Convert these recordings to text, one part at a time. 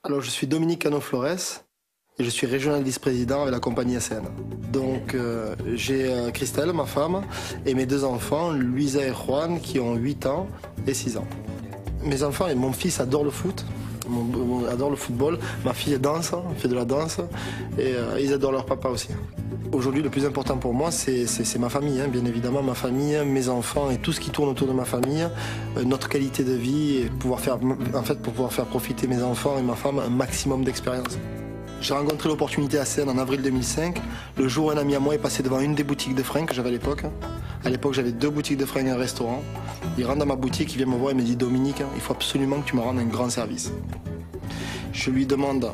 Alors, je suis Dominique Cano-Flores et je suis régional vice-président avec la compagnie ACN. Donc, j'ai Christelle, ma femme, et mes deux enfants, Luisa et Juan, qui ont 8 ans et 6 ans. Mes enfants et mon fils adorent le foot, adorent le football. Ma fille danse, fait de la danse, et ils adorent leur papa aussi. Aujourd'hui, le plus important pour moi, c'est ma famille, hein, bien évidemment, ma famille, mes enfants et tout ce qui tourne autour de ma famille, notre qualité de vie et pour pouvoir faire profiter mes enfants et ma femme un maximum d'expérience. J'ai rencontré l'opportunité à Seine en avril 2005, le jour où un ami à moi est passé devant une des boutiques de fringues que j'avais à l'époque. À l'époque, j'avais 2 boutiques de fringues et un restaurant. Il rentre dans ma boutique, il vient me voir et me dit « Dominique, il faut absolument que tu me rendes un grand service ». Je lui demande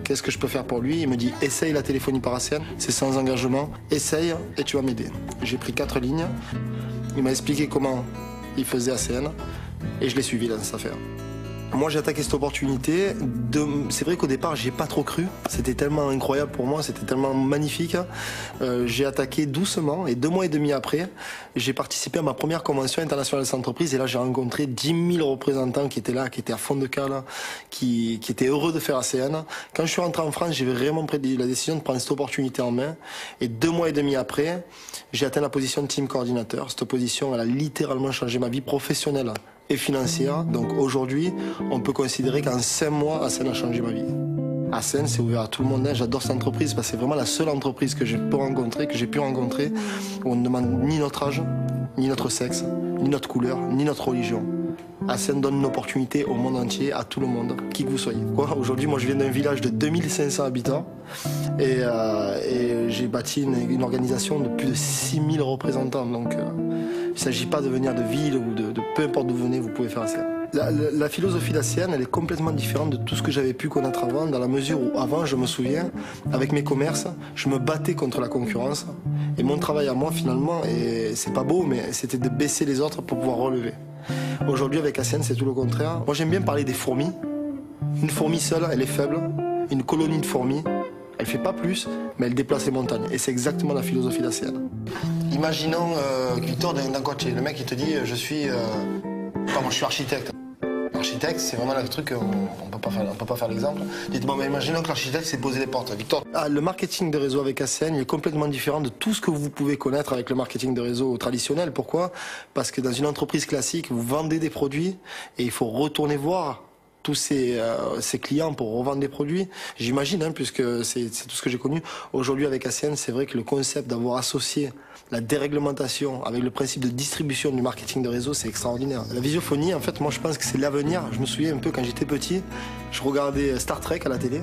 qu'est-ce que je peux faire pour lui. Il me dit « Essaye la téléphonie par ACN, c'est sans engagement, essaye et tu vas m'aider ». J'ai pris 4 lignes, il m'a expliqué comment il faisait ACN et je l'ai suivi dans cette affaire. Moi, j'ai attaqué cette opportunité. C'est vrai qu'au départ, j'y ai pas trop cru. C'était tellement incroyable pour moi, c'était tellement magnifique. J'ai attaqué doucement et 2 mois et demi après, j'ai participé à ma première convention internationale des entreprises et là, j'ai rencontré 10 000 représentants qui étaient là, qui étaient à fond de cale, qui étaient heureux de faire ACN. Quand je suis rentré en France, j'ai vraiment pris la décision de prendre cette opportunité en main et 2 mois et demi après, j'ai atteint la position de team coordinateur. Cette position, elle a littéralement changé ma vie professionnelle et financière. Donc aujourd'hui, on peut considérer qu'en 5 mois, ACN a changé ma vie. ACN, c'est ouvert à tout le monde. J'adore cette entreprise parce que c'est vraiment la seule entreprise que j'ai pu rencontrer, où on ne demande ni notre âge, ni notre sexe, ni notre couleur, ni notre religion. ACN donne une opportunité au monde entier, à tout le monde, qui que vous soyez. Aujourd'hui, moi, je viens d'un village de 2500 habitants et j'ai bâti une organisation de plus de 6000 représentants. Donc, il ne s'agit pas de venir de ville ou de peu importe d'où vous venez, vous pouvez faire ACN. La philosophie d'ACN, elle est complètement différente de tout ce que j'avais pu connaître avant, dans la mesure où avant, je me souviens, avec mes commerces, je me battais contre la concurrence. Et mon travail à moi, finalement, et c'est pas beau, mais c'était de baisser les autres pour pouvoir relever. Aujourd'hui, avec ACN, c'est tout le contraire. Moi, j'aime bien parler des fourmis. Une fourmi seule, elle est faible. Une colonie de fourmis, elle fait pas plus, mais elle déplace les montagnes. Et c'est exactement la philosophie d'ACN. Imaginons Victor d'un coaché. Le mec, il te dit, je suis architecte. L'architecte, c'est vraiment le truc, on peut pas faire l'exemple. Dites, bon, mais imaginons que l'architecte s'est posé les portes. Victor, le marketing de réseau avec ACN, il est complètement différent de tout ce que vous pouvez connaître avec le marketing de réseau traditionnel. Pourquoi? Parce que dans une entreprise classique, vous vendez des produits et il faut retourner voir tous ces clients pour revendre des produits. J'imagine, hein, puisque c'est tout ce que j'ai connu. Aujourd'hui, avec ACN, c'est vrai que le concept d'avoir associé la déréglementation avec le principe de distribution du marketing de réseau, c'est extraordinaire. La visiophonie, en fait, moi, je pense que c'est l'avenir. Je me souviens un peu quand j'étais petit, je regardais Star Trek à la télé.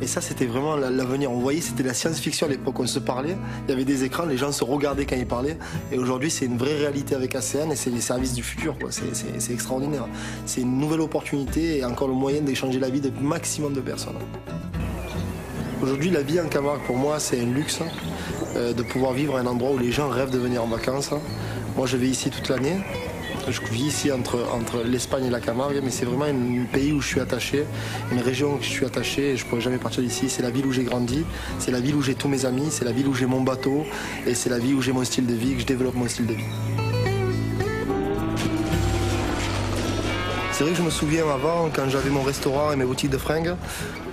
Et ça, c'était vraiment l'avenir. On voyait, c'était la science-fiction à l'époque. On se parlait, il y avait des écrans, les gens se regardaient quand ils parlaient. Et aujourd'hui, c'est une vraie réalité avec ACN et c'est les services du futur. C'est extraordinaire. C'est une nouvelle opportunité et encore le moyen d'échanger la vie de maximum de personnes. Aujourd'hui, la vie en Camargue, pour moi, c'est un luxe de pouvoir vivre à un endroit où les gens rêvent de venir en vacances. Moi, je vis ici toute l'année. Je vis ici entre l'Espagne et la Camargue, mais c'est vraiment un pays où je suis attaché, une région où je suis attaché et je ne pourrais jamais partir d'ici. C'est la ville où j'ai grandi, c'est la ville où j'ai tous mes amis, c'est la ville où j'ai mon bateau et c'est la ville où j'ai mon style de vie, que je développe mon style de vie. C'est vrai que je me souviens avant, quand j'avais mon restaurant et mes boutiques de fringues,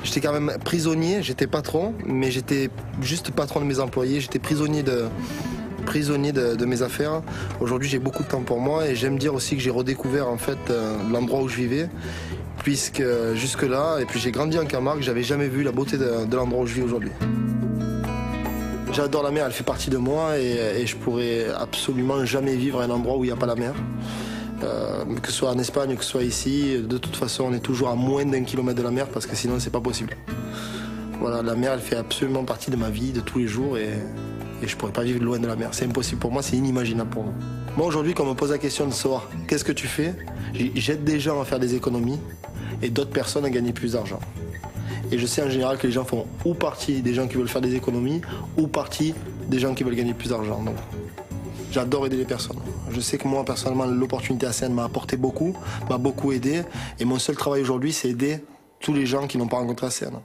j'étais quand même prisonnier, j'étais patron, mais j'étais juste patron de mes employés, j'étais prisonnier de mes affaires. Aujourd'hui, j'ai beaucoup de temps pour moi et j'aime dire aussi que j'ai redécouvert en fait l'endroit où je vivais, puisque jusque-là, et puis j'ai grandi en Camargue, j'avais jamais vu la beauté de l'endroit où je vis aujourd'hui. J'adore la mer, elle fait partie de moi et je pourrais absolument jamais vivre à un endroit où il n'y a pas la mer. Que ce soit en Espagne, que ce soit ici, de toute façon on est toujours à moins d'1 kilomètre de la mer parce que sinon c'est pas possible. Voilà, la mer elle fait absolument partie de ma vie de tous les jours et je pourrais pas vivre loin de la mer. C'est impossible pour moi, c'est inimaginable pour moi. Moi aujourd'hui quand on me pose la question de savoir qu'est-ce que tu fais, j'aide des gens à faire des économies et d'autres personnes à gagner plus d'argent. Et je sais en général que les gens font ou partie des gens qui veulent faire des économies ou partie des gens qui veulent gagner plus d'argent. Donc j'adore aider les personnes. Je sais que moi, personnellement, l'opportunité ACN m'a apporté beaucoup, m'a beaucoup aidé. Et mon seul travail aujourd'hui, c'est aider tous les gens qui n'ont pas rencontré ACN.